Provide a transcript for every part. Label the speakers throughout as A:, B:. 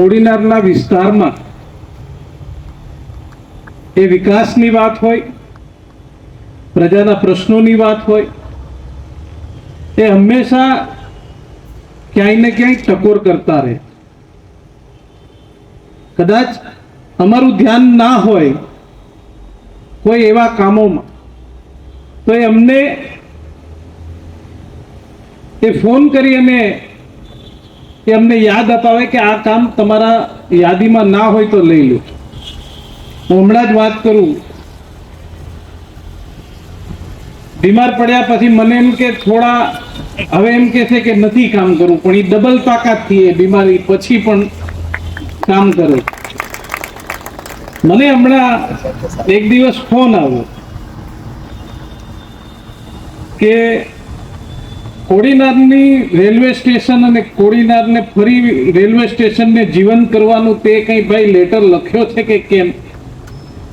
A: કોડીનારના વિસ્તારમાં એ વિકાસની વાત હોય, પ્રજાના પ્રશ્નોની વાત હોય, એ હંમેશા ક્યાંય ને ક્યાંય ટકોર કરતા રહે. કદાચ અમારું ધ્યાન ના હોય કોઈ એવા કામોમાં તો એ અમને ફોન કરી અને એ અમને યાદ અપાવે કે આ કામ તમારા યાદીમાં ના હોય તો લઈ લો. હું હમણાં જ વાત કરું, બીમાર પડ્યા પછી મને એમ કે થોડા હવે એમ કે છે કે નથી કામ કરવું, પણ એ ડબલ તાકાતથી એ બીમારી પછી પણ કામ કરે. મને હમણાં એક દિવસ ફોન આવ્યો કે કોડીનારની રેલવે સ્ટેશન અને કોડીનારને ફરી રેલવે સ્ટેશનને જીવંત કરવાનું તે કંઈ ભાઈ લેટર લખ્યો છે કે કેમ?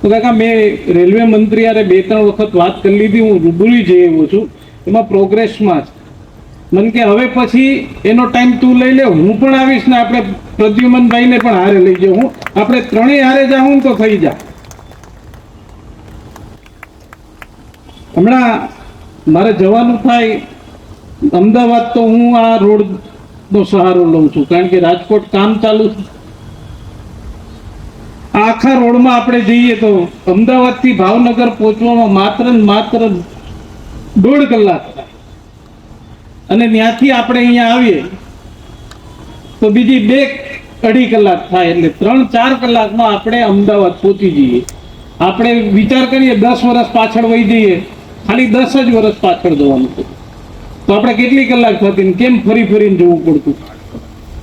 A: તો કાકા મેં રેલવે મંત્રી યારે 2-3 વખત વાત કરી લીધી, હું રૂબરૂ જઈ આવ્યો છું, એમાં પ્રોગ્રેસમાં છે. મને કે હવે પછી એનો ટાઈમ તું લઈ લે, હું પણ આવીશ ને આપણે પ્રદ્યુમનભાઈને પણ હારે લઈ જાઉં, આપણે ત્રણેય હારે જાઉં તો થઈ જાય. હમણાં મારે જવાનું થાય અમદાવાદ તો હું આ રોડનો સહારો લઉં છું, કારણ કે રાજકોટ કામ ચાલુ છે. આખા રોડમાં આપણે જઈએ તો અમદાવાદથી ભાવનગર પહોંચવામાં માત્ર 1.5 કલાક, અને ત્યાંથી આપણે અહીંયા આવીએ તો બીજી 2-2.5 કલાક થાય, એટલે 3-4 કલાકમાં આપણે અમદાવાદ પહોંચી જઈએ. આપણે વિચાર કરીએ 10 વર્ષ પાછળ વહી જઈએ, ખાલી 10 જ વર્ષ પાછળ જવાનું હતું તો આપણે કેટલી કલાક થતી, કેમ ફરી ફરીને જવું પડતું.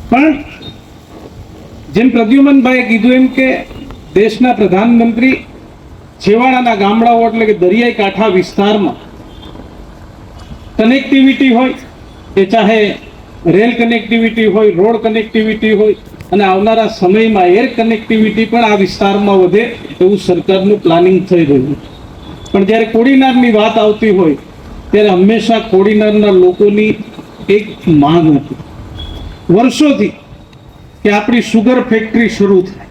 A: પણ જેમ પ્રદ્યુમનભાઈએ કીધું એમ કે દેશના પ્રધાનમંત્રી છેવાડાના ગામડાઓ એટલે કે દરિયાઈ કાંઠા વિસ્તારમાં કનેક્ટિવિટી હોય, એ ચાહે રેલ કનેક્ટિવિટી હોય, રોડ કનેક્ટિવિટી હોય, અને આવનારા સમયમાં એર કનેક્ટિવિટી પણ આ વિસ્તારમાં વધે એવું સરકારનું પ્લાનિંગ થઈ રહ્યું છે. પણ જ્યારે કોડીનારની વાત આવતી હોય ત્યારે હંમેશા કોડીનારના લોકોની એક માંગ હતી વર્ષોથી કે આપણી સુગર ફેક્ટરી શરૂ થાય.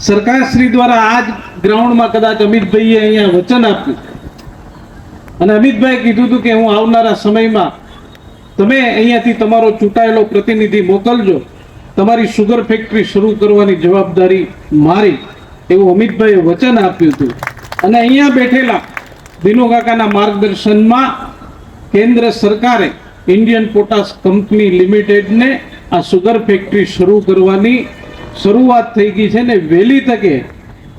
A: સરકારશ્રી દ્વારા આ જ ગ્રાઉન્ડમાં કદાચ અમિતભાઈએ અહીંયા વચન આપ્યું અને અમિતભાઈએ કીધું હતું કે હું આવનારા સમયમાં તમે અહીંયાથી તમારો ચૂંટાયેલો પ્રતિનિધિ મોકલજો, તમારી સુગર ફેક્ટરી શરૂ કરવાની જવાબદારી મારી, એવું અમિતભાઈએ વચન આપ્યું હતું. અને અહીંયા બેઠેલા દિનુ કાકાના માર્ગદર્શનમાં કેન્દ્ર સરકારે ઇન્ડિયન પોટાશ કંપની લિમિટેડને આ સુગર ફેક્ટરી શરૂ કરવાની શરૂઆત થઈ ગઈ છે, ને વહેલી તકે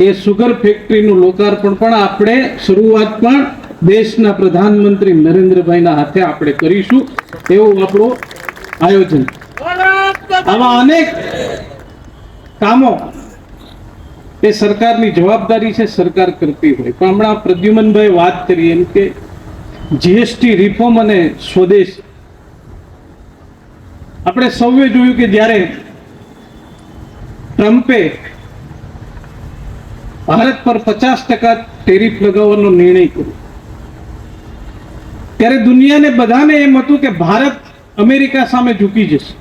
A: એ સુગર ફેક્ટરીનું લોકાર્પણ પણ આપણે શરૂઆત પણ દેશના પ્રધાનમંત્રી નરેન્દ્રભાઈના હાથે આપણે કરીશું, એવું આપણું આયોજન. આવા અનેક કામો એ સરકારની જવાબદારી છે, સરકાર કરતી હોય. પણ હમણાં પ્રદ્યુમનભાઈ વાત કરી એમ કે જીએસટી રિફોર્મ અને સ્વદેશ, આપણે સૌએ જોયું કે જ્યારે ટ્રમ્પે ભારત પર 50% ટેરિફ લગાવવાનો નિર્ણય કર્યો ત્યારે દુનિયાને બધાને એમ હતું કે ભારત અમેરિકા સામે ઝૂકી જશે.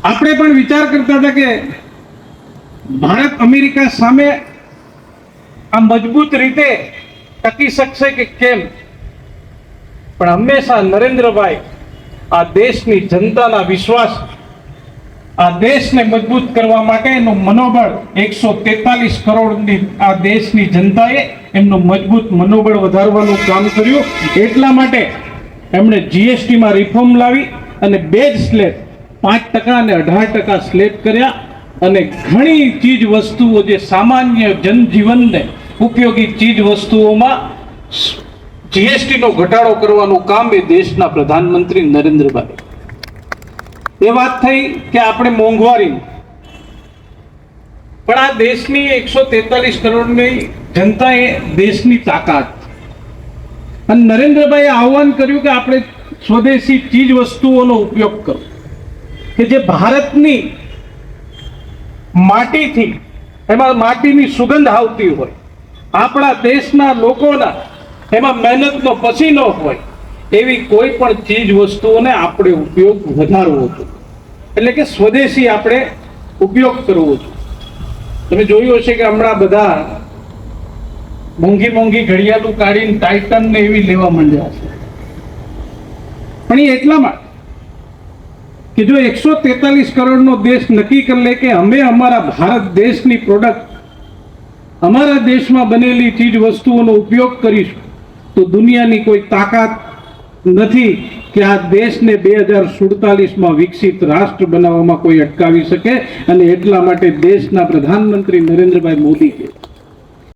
A: આપણે પણ વિચાર કરતા હતા કે ભારત અમેરિકા સામે આ મજબૂત રીતે ટકી શકશે કે કેમ. પણ હંમેશા નરેન્દ્રભાઈ આ દેશની જનતાના વિશ્વાસ, આ દેશને મજબૂત કરવા માટેનું મનોબળ 143 કરોડની આ દેશની જનતાએ એમનું મજબૂત મનોબળ વધારવાનું કામ કર્યું. એટલા માટે એમણે જીએસટીમાં રિફોર્મ લાવી અને બેજ સ્લેબ 5% અને 18% સ્લેબ કર્યા, અને ઘણી ચીજ વસ્તુઓ જે સામાન્ય જનજીવનને ઉપયોગી ચીજ વસ્તુઓમાં જીએસટીનો ઘટાડો કરવાનું કામ એ દેશના પ્રધાનમંત્રી નરેન્દ્રભાઈ. એ વાત થઈ કે આપણે મોંઘવારી, પણ આ દેશની 143 કરોડની જનતા એ દેશની તાકાત, અને નરેન્દ્રભાઈએ આહ્વાન કર્યું કે આપણે સ્વદેશી ચીજ વસ્તુઓનો ઉપયોગ કરો કે જે ભારતની માટીથી, એમાં માટીની સુગંધ આવતી હોય, આપણા દેશના લોકોના એમાં મહેનતનો પસીનો હોય, એવી કોઈ પણ ચીજ વસ્તુઓને આપણે ઉપયોગ વધારવો હતો. એટલે કે સ્વદેશી આપણે ઉપયોગ કરવો છે. તમે જોયું હશે કે હમણાં બધા મોંઘી મોંઘી ઘડિયાળો કાઢીને ટાઇટન ને એવી લેવા માંડ્યા છે. પણ એ એટલા માટે કે જો 143 કરોડનો દેશ નક્કી કરી લે કે અમે અમારા ભારત દેશની પ્રોડક્ટ, અમારા દેશમાં બનેલી ચીજ વસ્તુઓનો ઉપયોગ કરીશું, તો દુનિયાની કોઈ તાકાત નથી કે આ દેશને 2047માં વિકસિત રાષ્ટ્ર બનાવવામાં કોઈ અટકાવી શકે. અને એટલા માટે દેશના પ્રધાનમંત્રી નરેન્દ્રભાઈ મોદી